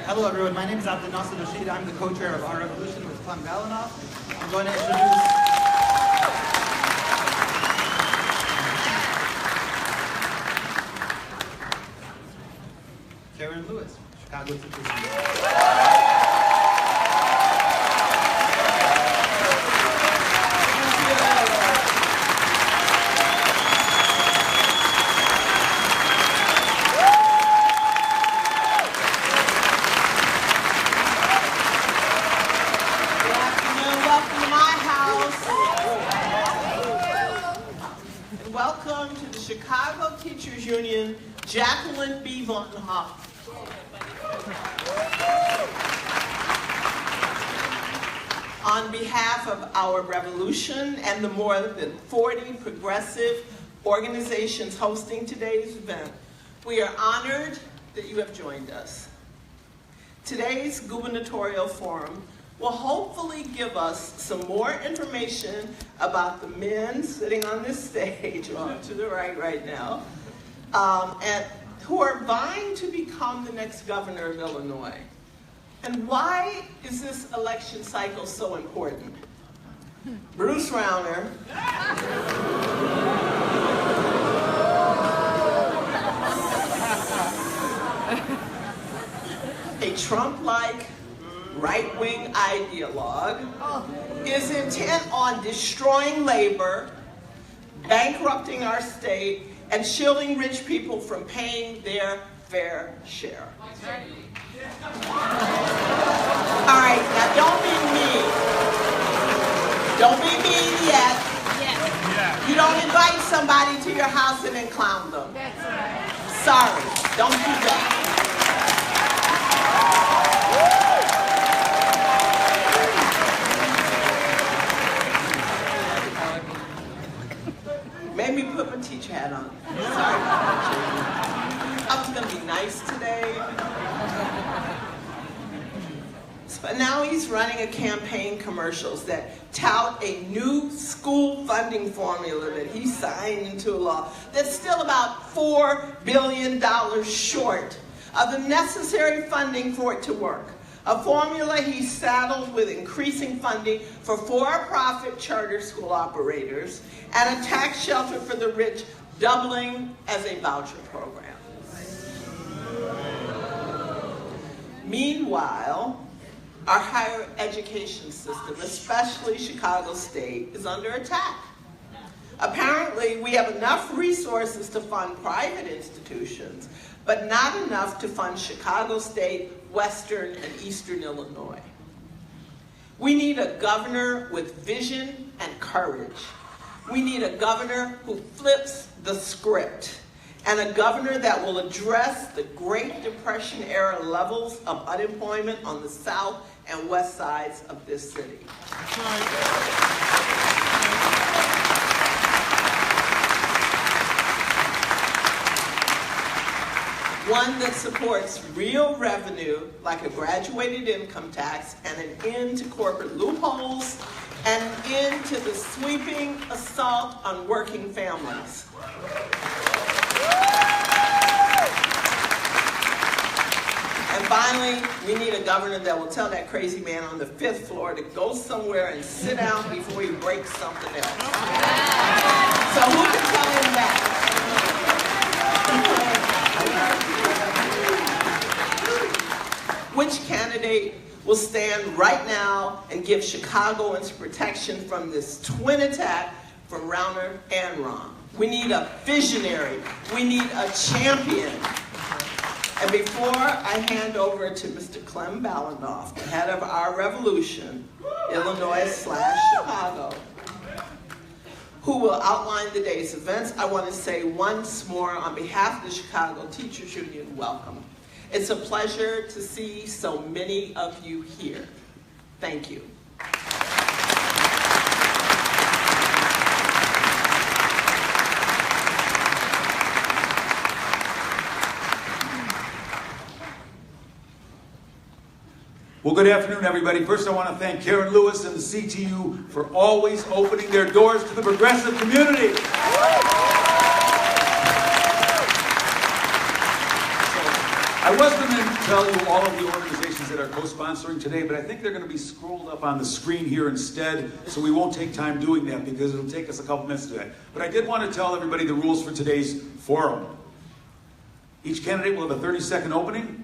Hello everyone, my name is Abdel Nasser Rashid. I'm the co-chair of Our Revolution with Clem Galanoff. I'm going to introduce Karen Lewis, Chicago Teachers Union. Welcome to the Chicago Teachers Union, Jacqueline B. Vonhoff. On behalf of Our Revolution and the more than 40 progressive organizations hosting today's event, we are honored that you have joined us. Today's gubernatorial forum will hopefully give us some more information about the men sitting on this stage, to the right now, and who are vying to become the next governor of Illinois. And why is this election cycle so important? Bruce Rauner, a Trump-like right-wing ideologue, is intent on destroying labor, bankrupting our state, and shielding rich people from paying their fair share. All right, now don't be mean. Don't be mean yet. You don't invite somebody to your house and then clown them. Sorry, don't do that. Made me put my teacher hat on. Sorry about that, I was going to be nice today. But now he's running a campaign commercials that tout a new school funding formula that he signed into law that's still about $4 billion short of the necessary funding for it to work. A formula he's saddled with increasing funding for for-profit charter school operators and a tax shelter for the rich, doubling as a voucher program. Meanwhile, our higher education system, especially Chicago State, is under attack. Apparently, we have enough resources to fund private institutions, but not enough to fund Chicago State, Western, and Eastern Illinois. We need a governor with vision and courage. We need a governor who flips the script, and a governor that will address the Great Depression era levels of unemployment on the south and west sides of this city. One that supports real revenue, like a graduated income tax, and an end to corporate loopholes, and an end to the sweeping assault on working families. And finally, we need a governor that will tell that crazy man on the 5th floor to go somewhere and sit down before he breaks something else. So who can tell him that? Which candidate will stand right now and give Chicagoans protection from this twin attack from Rauner and Ron? We need a visionary. We need a champion. And before I hand over to Mr. Clem Galanoff, the head of Our Revolution, Illinois/Chicago, who will outline the day's events, I want to say once more on behalf of the Chicago Teachers Union, welcome. It's a pleasure to see so many of you here. Thank you. Well, good afternoon, everybody. First, I want to thank Karen Lewis and the CTU for always opening their doors to the progressive community. I wasn't tell you all of the organizations that are co-sponsoring today, but I think they're going to be scrolled up on the screen here instead, so we won't take time doing that because it'll take us a couple minutes to do that. But I did want to tell everybody the rules for today's forum. Each candidate will have a 30-second opening.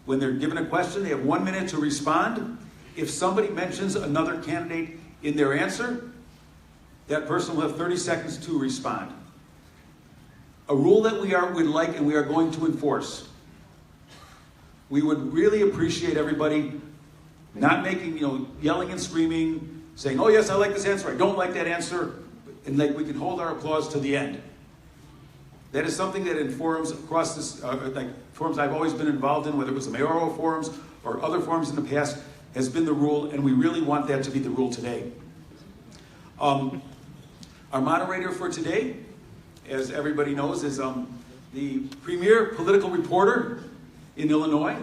When they're given a question, they have 1 minute to respond. If somebody mentions another candidate in their answer, that person will have 30 seconds to respond. A rule that we would like and we are going to enforce. We would really appreciate everybody not making, yelling and screaming, saying, oh yes, I like this answer, I don't like that answer, and we can hold our applause to the end. That is something that in forums across this, forums I've always been involved in, whether it was the mayoral forums or other forums in the past, has been the rule, and we really want that to be the rule today. Our moderator for today, as everybody knows, is the premier political reporter in Illinois,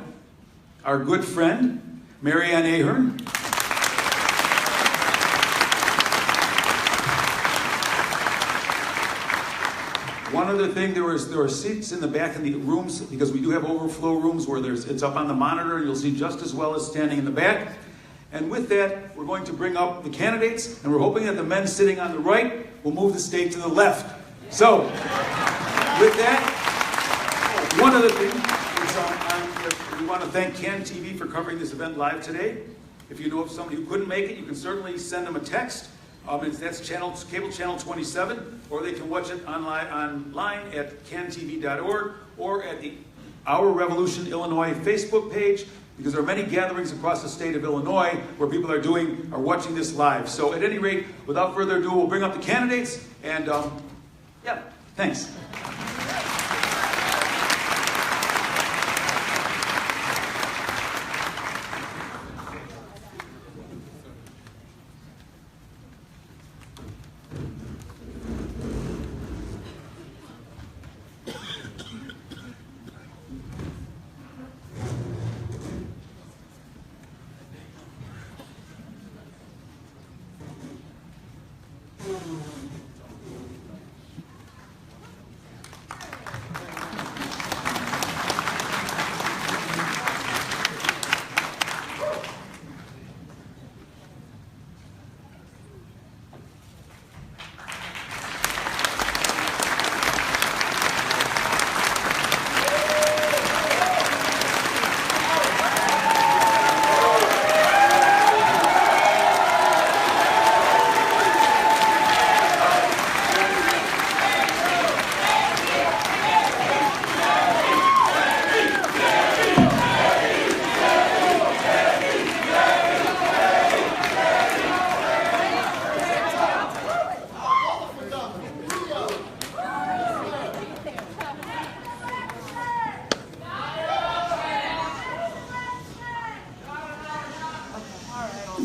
our good friend, Marianne Ahern. One other thing, there are seats in the back in the rooms, because we do have overflow rooms where it's up on the monitor, and you'll see just as well as standing in the back. And with that, we're going to bring up the candidates, and we're hoping that the men sitting on the right will move the stage to the left. So, with that, one other thing is we want to thank CAN TV for covering this event live today. If you know of somebody who couldn't make it, you can certainly send them a text. That's cable channel 27, or they can watch it online at cantv.org or at the Our Revolution Illinois Facebook page, because there are many gatherings across the state of Illinois where people are watching this live. So at any rate, without further ado, we'll bring up the candidates, and yeah, thanks.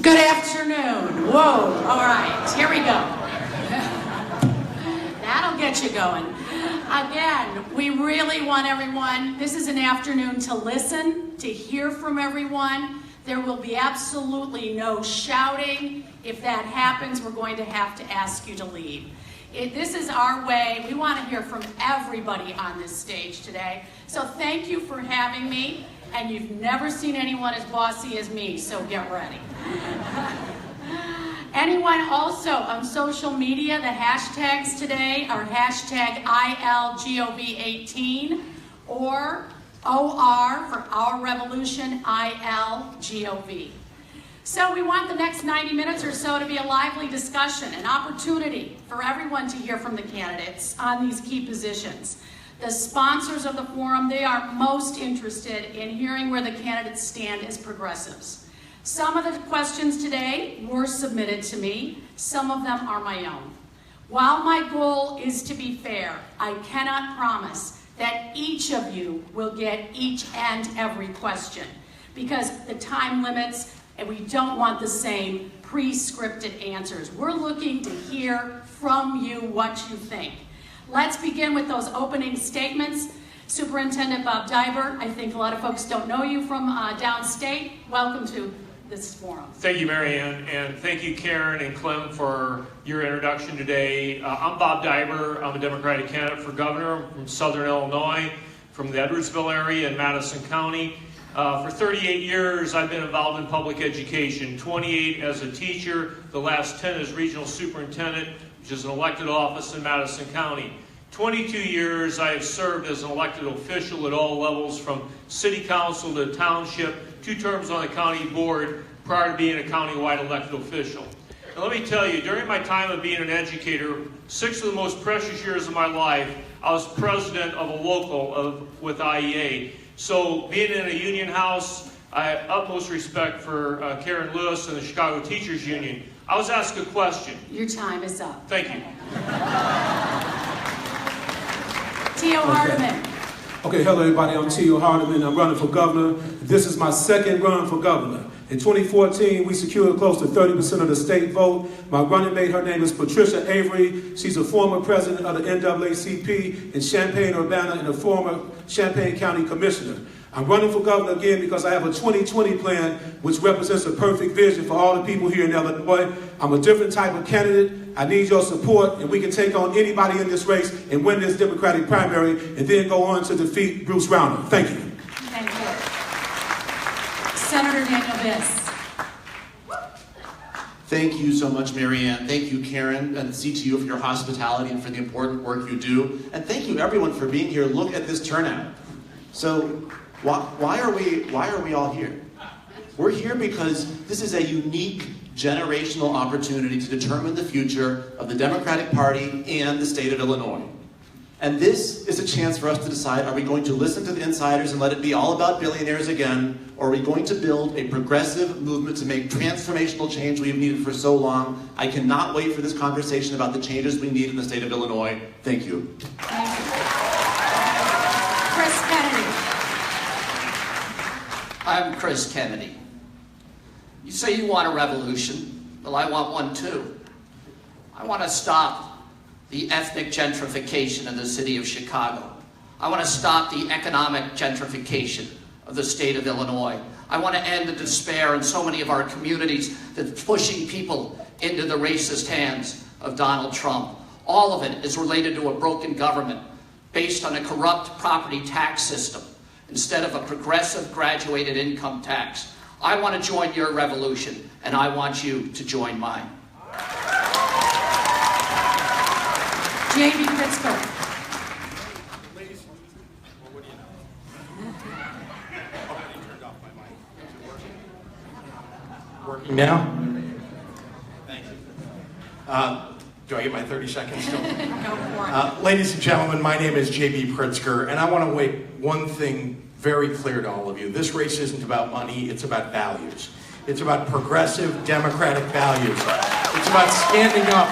Good afternoon. Whoa, all right, here we go. That'll get you going. Again, we really want everyone, this is an afternoon to listen, to hear from everyone. There will be absolutely no shouting. If that happens, we're going to have to ask you to leave. This is our way. We want to hear from everybody on this stage today. So thank you for having me. And you've never seen anyone as bossy as me, so get ready. Anyone also on social media, the hashtags today are hashtag ILGOV18 or OR for Our Revolution ILGOV. So we want the next 90 minutes or so to be a lively discussion, an opportunity for everyone to hear from the candidates on these key positions. The sponsors of the forum, they are most interested in hearing where the candidates stand as progressives. Some of the questions today were submitted to me. Some of them are my own. While my goal is to be fair, I cannot promise that each of you will get each and every question, because the time limits, and we don't want the same pre-scripted answers. We're looking to hear from you what you think. Let's begin with those opening statements. Superintendent Bob Daiber, I think a lot of folks don't know you from downstate. Welcome to this forum. Thank you, Marianne, and thank you, Karen and Clem, for your introduction today. I'm Bob Daiber. I'm a Democratic candidate for governor from Southern Illinois. from the Edwardsville area in Madison County. For 38 years, I've been involved in public education, 28 as a teacher, the last 10 as regional superintendent, which is an elected office in Madison County. 22 years I have served as an elected official at all levels, from city council to township, 2 terms on the county board prior to being a county-wide elected official. And let me tell you, during my time of being an educator, 6 of the most precious years of my life, I was president of a local with IEA. So being in a union house, I have utmost respect for Karen Lewis and the Chicago Teachers Union. I was asked a question. Your time is up. Thank you. T.O. Hardiman. Okay, hello everybody, I'm T.O. Hardiman. I'm running for governor. This is my second run for governor. In 2014, we secured close to 30% of the state vote. My running mate, her name is Patricia Avery. She's a former president of the NAACP in Champaign-Urbana and a former Champaign County commissioner. I'm running for governor again because I have a 2020 plan which represents a perfect vision for all the people here in Illinois. I'm a different type of candidate. I need your support, and we can take on anybody in this race and win this Democratic primary and then go on to defeat Bruce Rauner. Thank you. Thank you. Senator Daniel Biss. Thank you so much, Marianne. Thank you, Karen and CTU, for your hospitality and for the important work you do. And thank you, everyone, for being here. Look at this turnout. So, why are we all here? We're here because this is a unique generational opportunity to determine the future of the Democratic Party and the state of Illinois. And this is a chance for us to decide, are we going to listen to the insiders and let it be all about billionaires again, or are we going to build a progressive movement to make transformational change we have needed for so long? I cannot wait for this conversation about the changes we need in the state of Illinois. Thank you. Thank you. Chris Kennedy. I'm Chris Kennedy. You say you want a revolution. Well, I want one too. I want to stop the ethnic gentrification of the city of Chicago. I want to stop the economic gentrification of the state of Illinois. I want to end the despair in so many of our communities that's pushing people into the racist hands of Donald Trump. All of it is related to a broken government based on a corrupt property tax system instead of a progressive graduated income tax. I want to join your revolution, and I want you to join mine. J.B. Pritzker. Working now? Thank you. Do I get my 30 seconds still? Go for it. Ladies and gentlemen, my name is J.B. Pritzker, and I want to make one thing very clear to all of you. This race isn't about money, it's about values. It's about progressive democratic values. It's about standing up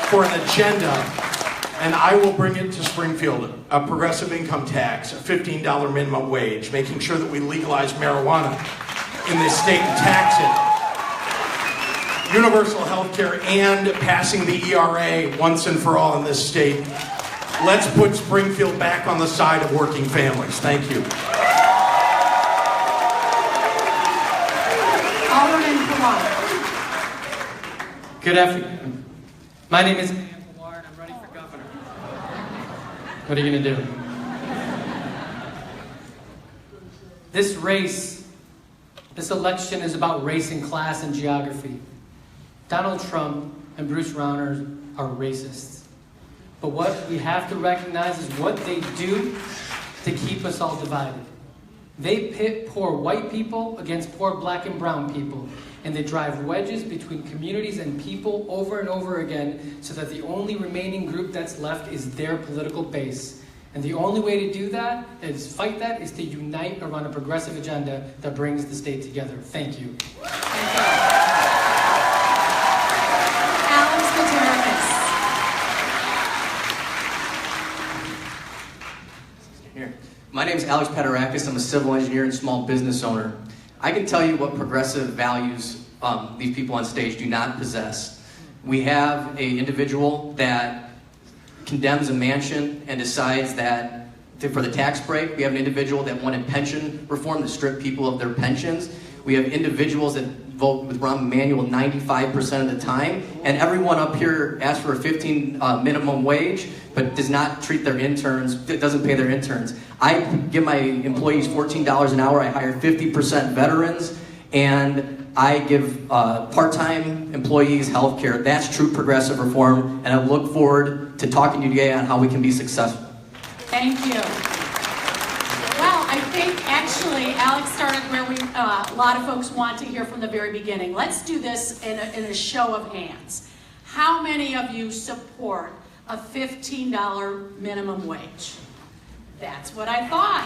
for an agenda, and I will bring it to Springfield. A progressive income tax, a $15 minimum wage, making sure that we legalize marijuana in this state and tax it. Universal health care and passing the ERA once and for all in this state. Let's put Springfield back on the side of working families. Thank you. Pawar. Good afternoon. My name is Pawar, and I'm running for governor. What are you going to do? This race, this election is about race and class and geography. Donald Trump and Bruce Rauner are racists. But what we have to recognize is what they do to keep us all divided. They pit poor white people against poor black and brown people, and they drive wedges between communities and people over and over again so that the only remaining group that's left is their political base. And the only way to do that, is fight that, is to unite around a progressive agenda that brings the state together. Thank you. Paterakis. Here. My name is Alex Paterakis. I'm a civil engineer and small business owner. I can tell you what progressive values these people on stage do not possess. We have an individual that condemns a mansion and decides that for the tax break, we have an individual that wanted pension reform to strip people of their pensions. We We have individuals that vote with Rahm Emanuel 95% of the time, and everyone up here asks for a 15 minimum wage, but does not treat their interns, doesn't pay their interns. I give my employees $14 an hour. I hire 50% veterans, and I give part-time employees health care. That's true progressive reform, and I look forward to talking to you today on how we can be successful. Thank you. Well, I think actually Alex started where a lot of folks want to hear from the very beginning. Let's do this in a show of hands. How many of you support a $15 minimum wage? That's what I thought.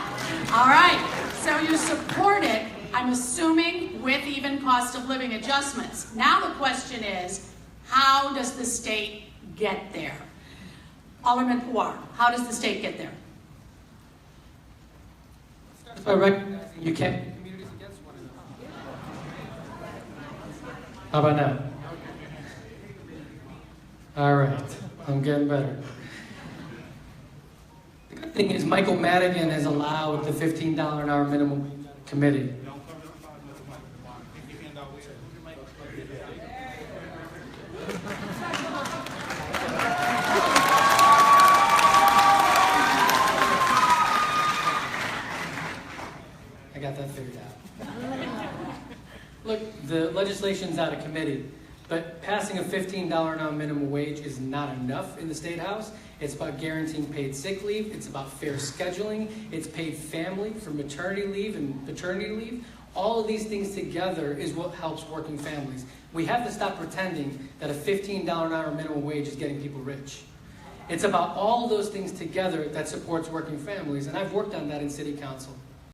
All right, so you support it, I'm assuming, with even cost of living adjustments. Now the question is, how does the state get there? Alderman Pawar, how does the state get there? I recognize you can't pit communities against one another. How about now? All right, I'm getting better. The good thing is Michael Madigan has allowed the $15 an hour minimum wage committee. I got that figured out. Look, the legislation's out of committee, but passing a $15 an hour minimum wage is not enough in the State House. It's about guaranteeing paid sick leave. It's about fair scheduling. It's paid family for maternity leave and paternity leave. All of these things together is what helps working families. We have to stop pretending that a $15 an hour minimum wage is getting people rich. It's about all of those things together that supports working families, and I've worked on that in City Council.